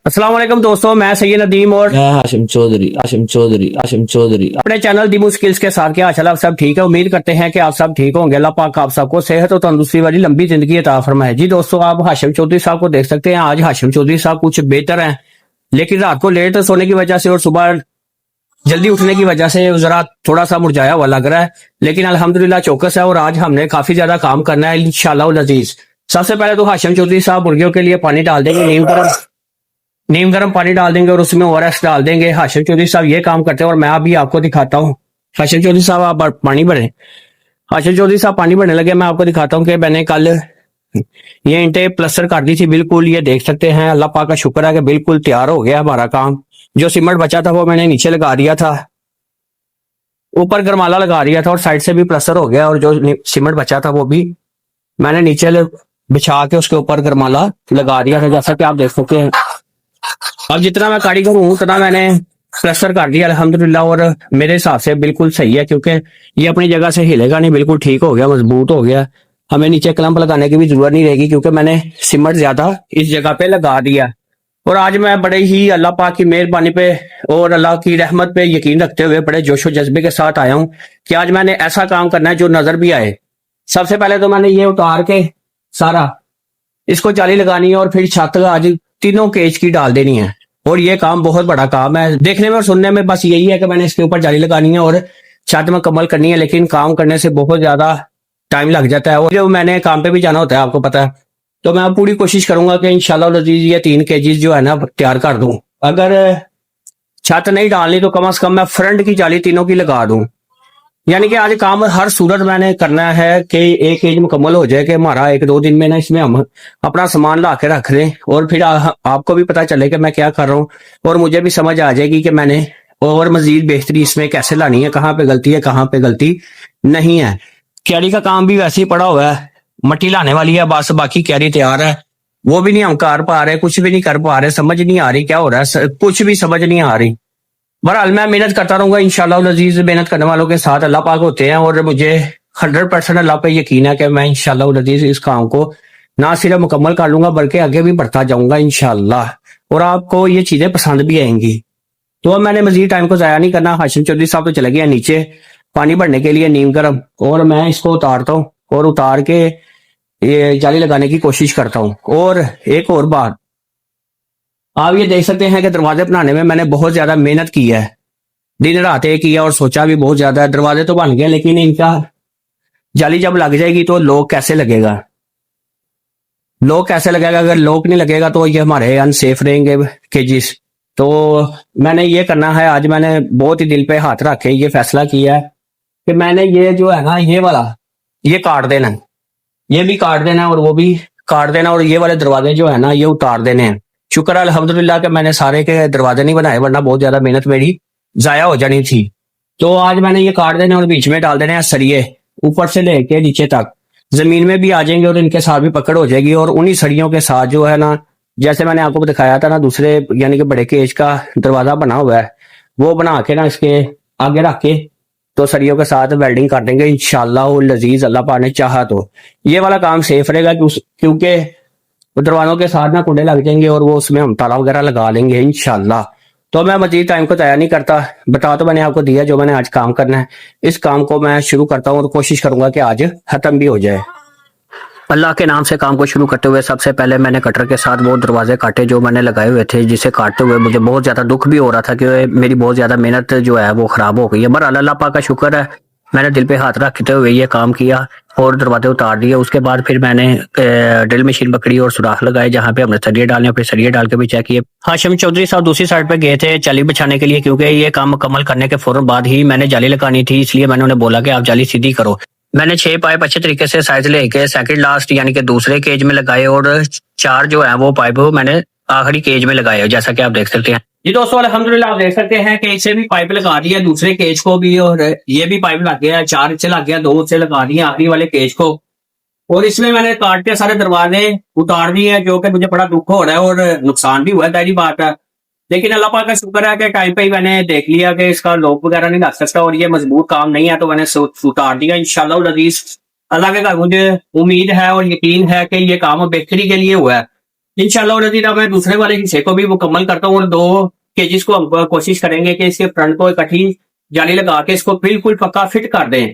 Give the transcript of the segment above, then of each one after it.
अस्सलाम वालेकुम दोस्तों, मैं सैयद नदीम और मैं हाशिम चौधरी। अपने चैनल दी मुश्किल्स के साथ क्या हाल आप सब ठीक है। उम्मीद करते हैं कि आप सब ठीक होंगे। अल्लाह पाक आप सबको सेहत और तंदुरुस्ती वाली लंबी जिंदगी अता फरमाए। जी दोस्तों, आप हाशिम चौधरी साहब को देख सकते हैं। आज हाशिम चौधरी साहब कुछ बेहतर हैं, लेकिन रात को लेट सोने की वजह से और सुबह जल्दी उठने की वजह से जरा थोड़ा सा मुरझाया हुआ लग रहा है, लेकिन अल्हम्दुलिल्लाह चौकस है और आज हमने काफी ज्यादा काम करना है इंशाअल्लाह अजीज। सबसे पहले तो हाशिम चौधरी साहब मुर्गियों के लिए पानी डाल देंगे, नीम गर्म पानी डाल देंगे और उसमें ओआरएस डाल देंगे। हाशिम चौधरी साहब ये काम करते हैं और मैं अभी आपको दिखाता हूँ। हाशिम चौधरी साहब आप पानी भरें। हाशिम चौधरी साहब पानी भरने लगे। मैं आपको दिखाता हूँ कि मैंने कल ये ईंटें प्लस्तर कर दी थी बिल्कुल। ये देख सकते हैं, अल्लाह पाक का शुक्र है कि बिल्कुल तैयार हो गया हमारा काम। जो सीमेंट बचा था वो मैंने नीचे लगा दिया था, ऊपर गरमाला लगा दिया था और साइड से भी प्लस्तर हो गया। और जो सीमेंट बचा था वो भी मैंने नीचे बिछा के उसके ऊपर गरमाला लगा दिया था, जैसा कि आप देख सकते हैं। अब जितना मैं कारीगर हूँ उतना मैंने प्लस्तर कर दिया अल्हम्दुलिल्लाह, और मेरे हिसाब से बिल्कुल सही है, क्योंकि ये अपनी जगह से हिलेगा नहीं, बिल्कुल ठीक हो गया, मजबूत हो गया। हमें नीचे क्लम्प लगाने की भी जरूरत नहीं रहेगी, क्योंकि मैंने सीमेंट ज्यादा इस जगह पे लगा दिया। और आज मैं बड़े ही अल्लाह पाक की मेहरबानी पे और अल्लाह की रहमत पे यकीन रखते हुए बड़े जोशो जज्बे के साथ आया हूँ कि आज मैंने ऐसा काम करना है जो नजर भी आए। सबसे पहले तो मैंने ये उतार के सारा इसको जाली लगानी है और फिर छत आज तीनों केज की डाल देनी है। और ये काम बहुत बड़ा काम है, देखने में और सुनने में बस यही है कि मैंने इसके ऊपर जाली लगानी है और छत मुकम्मल करनी है, लेकिन काम करने से बहुत ज्यादा टाइम लग जाता है और जब मैंने काम पे भी जाना होता है, आपको पता है। तो मैं पूरी कोशिश करूंगा कि इंशाल्लाह लजीज ये 3 केजीज जो है ना तैयार कर दूं। अगर छत नहीं डालनी तो कम से कम मैं फ्रंट की जाली तीनों की लगा दूं। यानी कि आज काम हर सूरत मैंने करना है कि एक केज मुकम्मल हो जाए, कि हमारा 1-2 दिन में ना इसमें हम अपना सामान ला के रख दें और फिर आपको भी पता चले कि मैं क्या कर रहा हूँ और मुझे भी समझ आ जाएगी कि मैंने और मजीद बेहतरी इसमें कैसे लानी है, कहाँ पे गलती है, कहाँ पे गलती नहीं है। क्यारी का काम भी वैसे ही पड़ा हुआ है, मट्टी लाने वाली है बस, बाकी क्यारी तैयार है। वो भी नहीं हम कर पा रहे, कुछ भी नहीं कर पा रहे, समझ नहीं आ रही क्या हो रहा है, कुछ भी समझ नहीं आ रही। बहरहाल मैं मेहनत करता रहूंगा इंशाल्लाह अजीज। मेहनत करने वालों के साथ अल्लाह पाक होते हैं और मुझे 100% अल्लाह पे यकीन है कि मैं इंशाल्लाह अजीज इस काम को ना सिर्फ मुकम्मल कर लूंगा बल्कि आगे भी बढ़ता जाऊंगा इंशाल्लाह, और आपको ये चीजें पसंद भी आएंगी। तो अब मैंने मजीद टाइम को जाया नहीं करना। हाशिम चौधरी साहब तो चले गए नीचे पानी भरने के लिए नीम गर्म, और मैं इसको उतारता हूँ और उतार के ये जाली लगाने की कोशिश करता हूँ। और एक और बात, आप ये देख सकते हैं कि दरवाजे बनाने में मैंने बहुत ज्यादा मेहनत की है, दिन रात एक किया और सोचा भी बहुत ज्यादा है। दरवाजे तो बन गए, लेकिन इनका जाली जब लग जाएगी तो लॉक कैसे लगेगा, लॉक कैसे लगेगा। अगर लॉक नहीं लगेगा तो ये हमारे अनसेफ रहेंगे केजिस। तो मैंने ये करना है, आज मैंने बहुत ही दिल पे हाथ रख के ये फैसला किया है कि मैंने ये जो है ना ये वाला ये काट देना है, ये भी काट देना है और वो भी काट देना, और ये वाले दरवाजे जो है ना ये उतार देने हैं। शुक्र है अल्हम्दुलिल्लाह कि मैंने सारे के दरवाजे नहीं बनाए, वरना बहुत ज्यादा मेहनत मेरी जाया हो जानी थी। तो आज मैंने ये काट देने और बीच में डाल देने हैं सरिये, ऊपर से लेके नीचे तक जमीन में भी आ जाएंगे और इनके साथ भी पकड़ हो जाएगी। और उन्हीं सरियों के साथ जो है ना, जैसे मैंने आपको दिखाया था ना दूसरे यानी कि बड़े केज का दरवाजा बना हुआ है, वो बना के ना इसके आगे रख के तो सरियों के साथ वेल्डिंग कर देंगे इंशाल्लाह लजीज। अल्लाह पाक ने चाहा तो ये वाला काम सेफ रहेगा, क्योंकि वो दरवाजों के साथ ना कुंडे लग जाएंगे और वो उसमें हम ताला वगैरह लगा लेंगे इंशाल्लाह। तो मैं मजीद टाइम को तैयार नहीं करता, बता तो मैंने आपको दिया जो मैंने आज काम करना है। इस काम को मैं शुरू करता हूँ और कोशिश करूंगा कि आज खत्म भी हो जाए। अल्लाह के नाम से काम को शुरू करते हुए सबसे पहले मैंने कटर के साथ वो दरवाजे काटे जो मैंने लगाए हुए थे, जिसे काटते हुए मुझे बहुत ज्यादा दुख भी हो रहा था कि मेरी बहुत ज्यादा मेहनत जो है वो खराब हो गई है। बहरहाल अल्लाह पाक का शुक्र है, मैंने दिल पे हाथ रखते हुए ये काम किया और दरवाजे उतार दिए। उसके बाद फिर मैंने ड्रिल मशीन पकड़ी और सुराख लगाए जहाँ पे हमने सरिये डालने, फिर सरिये डाल के भी चेक किए। हाशिम चौधरी साहब दूसरी साइड पे गए थे जाली बिछाने के लिए, क्योंकि ये काम मुकम्मल करने के फौरन बाद ही मैंने जाली लगानी थी, इसलिए मैंने उन्हें बोला कि आप जाली सीधी करो। मैंने 6 पाइप अच्छे तरीके से साइज लेके सेकंड लास्ट यानी कि दूसरे केज में लगाए और 4 जो है वो पाइप मैंने आखिरी केज में लगाए, जैसा कि आप देख सकते हैं। जी दोस्तों अल्हम्दुलिल्लाह आप देख सकते हैं कि इसे भी पाइप लगा दिया दूसरे केज को भी, और ये भी पाइप लग गया, 4 इससे लग गया, 2 से लगा दिया आखिरी वाले केज को। और इसमें मैंने काट के सारे दरवाजे उतार दिए, जो कि मुझे बड़ा दुख हो रहा है और नुकसान भी हुआ है, सारी बात है। लेकिन अल्लाह पाक का शुक्र है कि टाइम पे ही मैंने देख लिया कि इसका लॉक वगैरह नहीं लग सकता और ये मजबूत काम नहीं है, तो मैंने उतार दिया इंशाल्लाह अजीज। अल्लाह के घर मुझे उम्मीद है और यकीन है कि ये काम बेहतरी के लिए हुआ है। इंशाल्लाह नतीजा मैं दूसरे वाले हिस्से को भी मुकम्मल करता हूँ और 2 केजीज को हम कोशिश करेंगे कि इसके फ्रंट को इकट्ठी जाली लगा के इसको बिल्कुल पक्का फिट कर दें।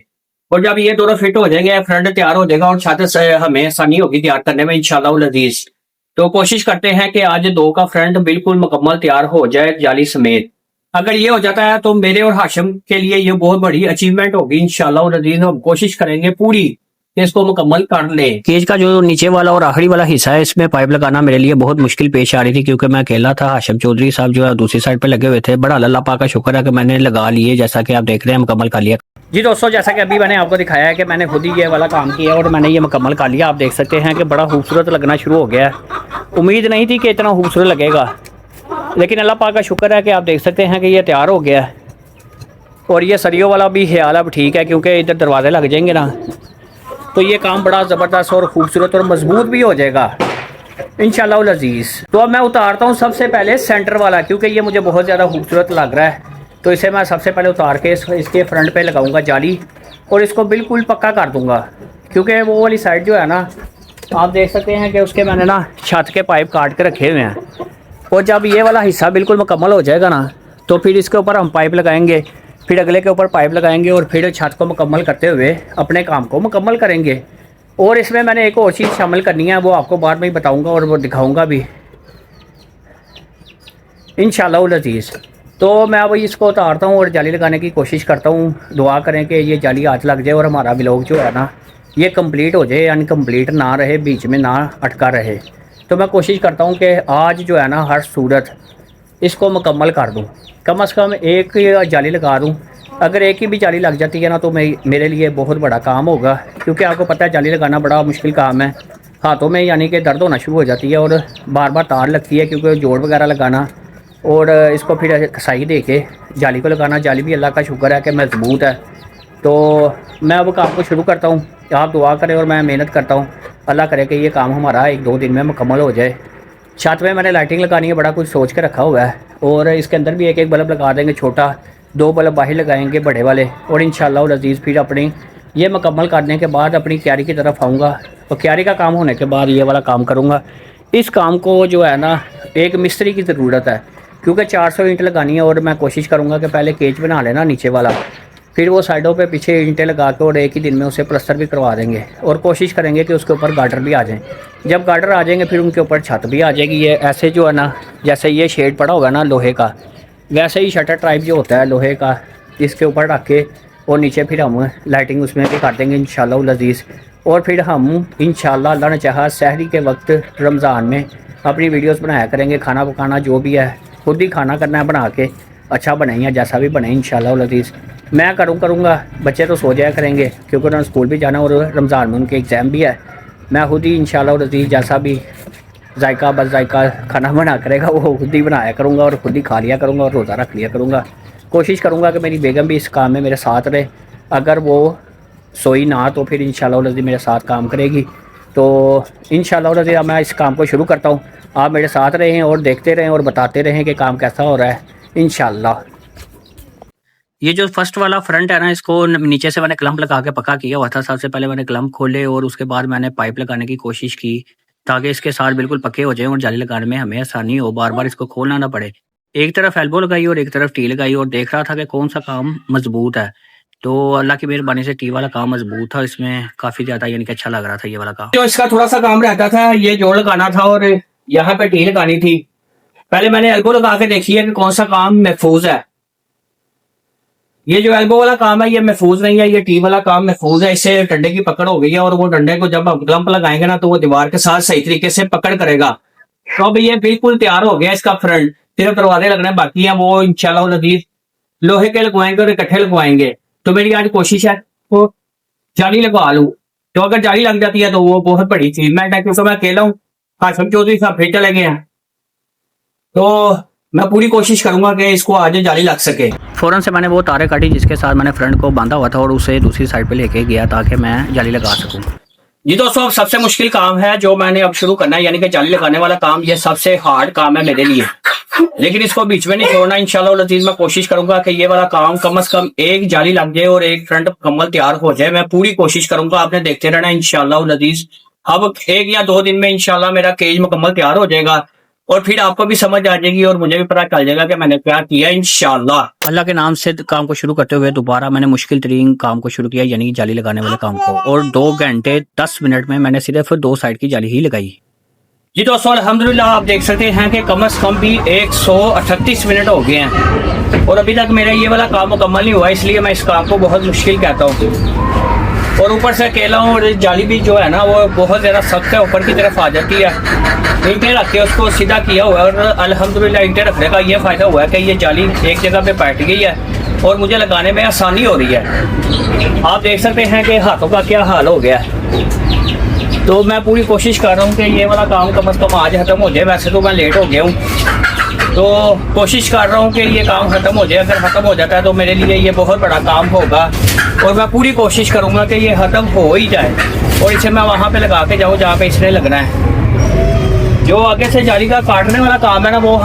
और जब ये दोनों फिट हो जाएंगे, फ्रंट तैयार हो जाएगा और छत से हमें आसानी होगी तैयार करने में इंशाल्लाह लजीज। तो कोशिश करते हैं कि आज 2 का फ्रंट बिल्कुल मुकम्मल तैयार हो जाए जाली समेत। अगर ये हो जाता है तो मेरे और हाशिम के लिए ये बहुत बड़ी अचीवमेंट होगी इंशाल्लाह लजीज। हम कोशिश करेंगे पूरी कि इसको मुकम्मल कर ले। केज का जो नीचे वाला और आखिरी वाला हिस्सा है, इसमें पाइप लगाना मेरे लिए बहुत मुश्किल पेश आ रही थी क्योंकि मैं अकेला था। हाशिम चौधरी साहब जो है दूसरी साइड पे लगे हुए थे। बड़ा अल्लाह पाक का शुक्र है कि मैंने लगा लिए, जैसा कि आप देख रहे हैं मुकम्मल कर लिया। जी दोस्तों, जैसा कि अभी मैंने आपको दिखाया है कि मैंने खुद ही ये वाला काम किया और मैंने ये मुकम्मल कर लिया। आप देख सकते हैं कि बड़ा खूबसूरत लगना शुरू हो गया है। उम्मीद नहीं थी कि इतना खूबसूरत लगेगा, लेकिन अल्लाह पाक का शुक्र है कि आप देख सकते हैं कि ये तैयार हो गया है। और ये सरियों वाला भी ख्याल अब ठीक है क्योंकि इधर दरवाजे लग जाएंगे ना, तो ये काम बड़ा ज़बरदस्त और ख़ूबसूरत और मजबूत भी हो जाएगा इंशाल्लाह लजीज़। तो अब मैं उतारता हूँ सबसे पहले सेंटर वाला, क्योंकि ये मुझे बहुत ज़्यादा खूबसूरत लग रहा है। तो इसे मैं सबसे पहले उतार के इसके फ्रंट पे लगाऊंगा जाली और इसको बिल्कुल पक्का कर दूंगा, क्योंकि वो वाली साइड जो है ना, आप देख सकते हैं कि उसके मैंने ना छत के पाइप काट के रखे हुए हैं। और जब ये वाला हिस्सा बिल्कुल मुकम्मल हो जाएगा ना, तो फिर इसके ऊपर हम पाइप लगाएंगे, फिर अगले के ऊपर पाइप लगाएंगे और फिर छत को मुकम्मल करते हुए अपने काम को मुकम्मल करेंगे। और इसमें मैंने एक और चीज़ शामिल करनी है, वो आपको बाद में ही बताऊंगा और वो दिखाऊंगा भी इंशाल्लाह लजीज़। तो मैं अब इसको उतारता हूँ और जाली लगाने की कोशिश करता हूँ। दुआ करें कि ये जाली आज लग जाए और हमारा व्लॉग जो है ना, ये कंप्लीट हो जाए, अनकम्प्लीट ना रहे, बीच में ना अटका रहे। तो मैं कोशिश करता हूँ कि आज जो है ना हर सूरत इसको मुकम्मल कर दूँ, कम से कम एक जाली लगा दूँ। अगर एक ही भी जाली लग जाती है ना, तो मेरे लिए बहुत बड़ा काम होगा, क्योंकि आपको पता है जाली लगाना बड़ा मुश्किल काम है। हाथों में यानी कि दर्द होना शुरू हो जाती है और बार बार तार लगती है, क्योंकि जोड़ वगैरह लगाना और इसको फिर कसाई दे के जाली को लगाना। जाली भी अल्लाह का शुक्र है कि मजबूत है। तो मैं अब काम को शुरू करता हूँ, आप दुआ करें और मैं मेहनत करता हूँ। अल्लाह करे कि ये काम हमारा 1-2 दिन में मुकम्मल हो जाए। छत में मैंने लाइटिंग लगानी है, बड़ा कुछ सोच के रखा हुआ है। और इसके अंदर भी एक बल्ब लगा देंगे छोटा, 2 बल्ब बाहर लगाएंगे बड़े वाले। और इंशाल्लाह लजीज़ फिर अपनी ये मुकम्मल करने के बाद अपनी क्यारी की तरफ आऊँगा और क्यारी का काम होने के बाद ये वाला काम करूँगा। इस काम को जो है ना, एक मिस्त्री की ज़रूरत है, क्योंकि 400 ईंट लगानी है। और मैं कोशिश करूँगा कि पहले केज बना लेना नीचे वाला, फिर वो साइडों पे पीछे ईंटें लगा के और एक ही दिन में उसे प्लस्तर भी करवा देंगे। और कोशिश करेंगे कि उसके ऊपर गार्डर भी आ जाएं। जब गार्डर आ जाएंगे फिर उनके ऊपर छत भी आ जाएगी। ये ऐसे जो है ना, जैसे ये शेड पड़ा होगा ना लोहे का, वैसे ही शटर टाइप जो होता है लोहे का, इसके ऊपर रख के और नीचे फिर हम लाइटिंग उसमें भी कर देंगे इंशाल्लाह लजीज़। और फिर हम इंशाल्लाह अल्लाह ने चाहा सहरी के वक्त रमज़ान में अपनी वीडियोस बनाया करेंगे। खाना पकाना जो भी है खुद ही खाना करना है, बना के अच्छा बने या जैसा भी बने इंशाल्लाह लजीज़। मैं करूँगा, बच्चे तो सो जाया करेंगे क्योंकि उन्होंने स्कूल भी जाना और रमज़ान में उनके एग्ज़ाम भी है। मैं खुद ही इंशाल्लाह लजीज़ जैसा भी जायका बस जायका खाना बना करेगा वो खुद ही बनाया करूँगा और खुद ही खा लिया करूँगा और रोज़ा रख लिया करूँगा। कोशिश करूँगा कि मेरी बेगम भी इस काम में मेरे साथ रहे। अगर वो सोई ना तो फिर इंशाल्लाह लजीज़ मेरे साथ काम करेगी। तो इंशाल्लाह लजीज़ मैं इस काम को शुरू करता हूँ। आप मेरे साथ रहें और देखते रहें और बताते रहें कि काम कैसा हो रहा है इंशाल्लाह। ये जो फर्स्ट वाला फ्रंट है ना, इसको नीचे से मैंने क्लम्प लगा के पक्का किया हुआ था। सबसे पहले मैंने क्लम्प खोले और उसके बाद मैंने पाइप लगाने की कोशिश की, ताकि इसके साथ बिल्कुल पक्के हो जाए और जाली लगाने में हमें आसानी हो, बार बार इसको खोलना ना पड़े। एक तरफ एल्बो लगाई और एक तरफ टी लगाई और देख रहा था कि कौन सा काम मजबूत है। तो अल्लाह की मेहरबानी से टी वाला काम मजबूत था, इसमें काफी ज्यादा यानी कि अच्छा लग रहा था ये वाला काम। जो इसका थोड़ा सा काम रहता था, ये जोड़ लगाना था और यहाँ पे टी लगानी थी। पहले मैंने एल्बो लगा के देखी है कि कौन सा काम महफूज है। ये जो एल्बो वाला काम है ये महफूज नहीं है, ये टी वाला काम महफूज है। इससे डंडे की पकड़ हो गई है और वो डंडे को जब हम क्लम्प लगाएंगे ना, तो वो दीवार के साथ सही तरीके से पकड़ करेगा। तो अब ये बिल्कुल तैयार हो गया इसका फ्रंट, सिर्फ दरवाजे लगने बाकी हैं, वो इंशाल्लाह लजीज़ लोहे के लगवाएंगे और इकट्ठे लगवाएंगे। तो मेरी आज कोशिश है वो जाली लगवा लूं। तो अगर जाली लग जाती है तो वो बहुत बड़ी अचीवमेंट है, क्योंकि मैं अकेला हूँ। हाशिम चौधरी साहब फिर चले गए हैं, तो मैं पूरी कोशिश करूंगा कि इसको आज जाली लग सके। फौरन से मैंने वो तारे काटी जिसके साथ मैंने फ्रंट को बांधा हुआ था और उसे दूसरी साइड पे लेके गया ताकि मैं जाली लगा सकूं। जी दोस्तों, अब सबसे मुश्किल काम है जो मैंने अब शुरू करना है, यानी कि जाली लगाने वाला काम। ये सबसे हार्ड काम है मेरे लिए, लेकिन इसको बीच में नहीं छोड़ना इंशाल्लाह लजीज़। मैं कोशिश करूंगा कि ये वाला काम कम से कम एक जाली लग जाए और एक फ्रंट मुकम्मल तैयार हो जाए। मैं पूरी कोशिश करूंगा, आपने देखते रहना इंशाल्लाह लजीज़। अब 1 या 2 दिन में इंशाल्लाह मेरा केज मुकम्मल तैयार हो जाएगा और फिर आपको भी समझ आ जाएगी और मुझे भी पता चल जाएगा कि मैंने क्या किया इंशाल्लाह। अल्लाह के नाम से काम को शुरू करते हुए दोबारा मैंने मुश्किल तरीन काम को शुरू किया, यानी जाली लगाने वाले काम को, और 2 घंटे 10 मिनट में मैंने सिर्फ 2 साइड की जाली ही लगाई। जी दोस्तों अल्हम्दुलिल्लाह आप देख सकते हैं कि कम से कम भी 138 मिनट हो गए हैं और अभी तक मेरा ये वाला काम मुकम्मल नहीं हुआ, इसलिए मैं इस काम को बहुत मुश्किल कहता हूँ। और ऊपर से अकेला हूँ और जाली भी जो है ना वो बहुत ज़्यादा सख्त है, ऊपर की तरफ आ जाती है। ईंटें रख के उसको सीधा किया हुआ है और अल्हम्दुलिल्लाह ईंटें रखने का ये फ़ायदा हुआ है कि ये जाली एक जगह पे बैठ गई है और मुझे लगाने में आसानी हो रही है। आप देख सकते हैं कि हाथों का क्या हाल हो गया है। तो मैं पूरी कोशिश कर रहा हूँ कि ये वाला काम कम से कम आज ख़त्म हो जाए। वैसे तो मैं लेट हो गया हूँ, तो कोशिश कर रहा हूँ कि ये काम ख़त्म हो जाए। अगर ख़त्म हो जाता है तो मेरे लिए ये बहुत बड़ा काम होगा और मैं पूरी कोशिश करूँगा कि ये ख़त्म हो ही जाए और इसे मैं वहाँ पे लगा के जाऊँ जहाँ पे इसने लगना है। जो आगे से जाली का काटने वाला काम है ना वो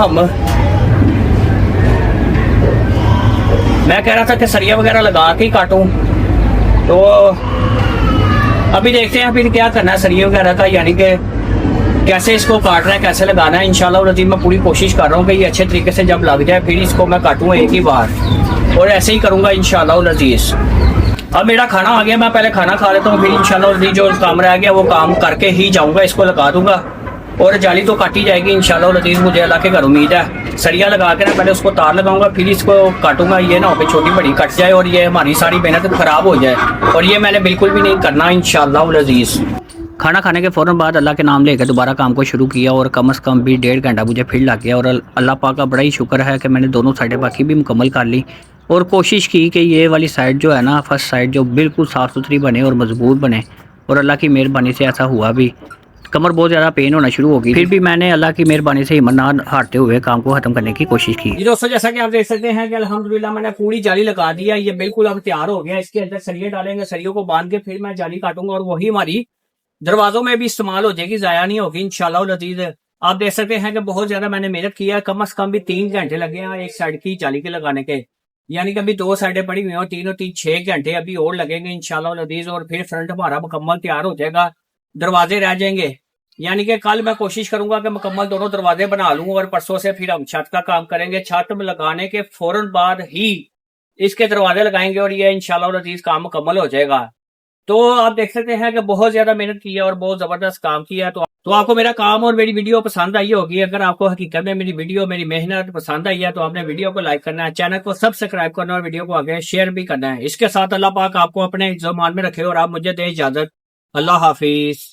मैं कह रहा था कि सरिया वगैरह लगा के ही काटूँ, तो अभी देखते हैं फिर क्या करना है सरिया वगैरह का, यानी कि कैसे इसको काटना है, कैसे लगाना है। इंशाल्लाह रजीम मैं पूरी कोशिश कर रहा हूँ कि ये अच्छे तरीके से जब लग जाए फिर इसको मैं काटूंगा एक ही बार और ऐसे ही करूँगा इंशाल्लाह अजीज। अब मेरा खाना आ गया, मैं पहले खाना खा लेता हूँ, फिर इंशाल्लाह अजीज जो काम रह गया वो काम करके ही जाऊँगा, इसको लगा दूंगा और जाली तो काटी जाएगी इंशाल्लाह अजीज। मुझे अल्लाह के घर उम्मीद है। सरिया लगा के ना पहले उसको तार लगाऊंगा फिर इसको काटूंगा, ये ना हो के छोटी बड़ी कट जाए और ये हमारी सारी मेहनत खराब हो जाए, और ये मैंने बिल्कुल भी नहीं करना इंशाल्लाह अजीज। खाना खाने के फ़ौरन बाद अल्लाह के नाम लेकर दोबारा काम को शुरू किया और कम से कम भी 1.5 घंटा मुझे फिर लग गया और अल्लाह पाक का बड़ा ही शुक्र है कि मैंने दोनों साइडें बाकी भी मुकम्मल कर ली और कोशिश की कि ये वाली साइड जो है ना फर्स्ट साइड जो बिल्कुल साफ़ सुथरी बने और मजबूत बने, और अल्लाह की मेहरबानी से ऐसा हुआ भी। कमर बहुत ज़्यादा पेन होना शुरू हो गई, फिर भी मैंने अल्लाह की मेहरबानी से हिम्मत ना हारते हुए काम को ख़त्म करने की कोशिश की। जी दोस्तों जैसा कि आप देख सकते हैं कि अल्हम्दुलिल्लाह मैंने पूरी जाली लगा दिया, ये बिल्कुल अब तैयार हो गया। इसके अंदर सरिये डालेंगे, सरियों को बांध के फिर मैं जाली काटूंगा और वही हमारी दरवाजों में भी इस्तेमाल हो जाएगी, जाया नहीं होगी इंशाल्लाह लजीज। आप देख सकते हैं कि बहुत ज्यादा मैंने मेहनत किया है, कम से कम भी 3 घंटे लगे हैं एक साइड की जाली के लगाने के, यानी कि अभी 2 साइडें पड़ी हुई हैं और 6 घंटे अभी और लगेंगे इंशाल्लाह लजीज और फिर फ्रंट हमारा मुकम्मल तैयार हो जाएगा। दरवाजे रह जाएंगे, यानी कि कल मैं कोशिश करूंगा कि मुकम्मल दोनों दरवाजे बना लूं और परसों से फिर हम छत का काम करेंगे। छत में लगाने के फौरन बाद ही इसके दरवाजे लगाएंगे और ये इंशाल्लाह लजीज काम मुकम्मल हो जाएगा। तो आप देख सकते हैं कि बहुत ज्यादा मेहनत की है और बहुत जबरदस्त काम किया है। तो आपको मेरा काम और मेरी वीडियो पसंद आई होगी। अगर आपको हकीकत में मेरी वीडियो मेरी मेहनत पसंद आई है तो आपने वीडियो को लाइक करना है, चैनल को सब्सक्राइब करना है और वीडियो को आगे शेयर भी करना है। इसके साथ अल्लाह पाक आपको अपने ज़मान में रखे और आप मुझे दे इजाजत। अल्लाह हाफिज।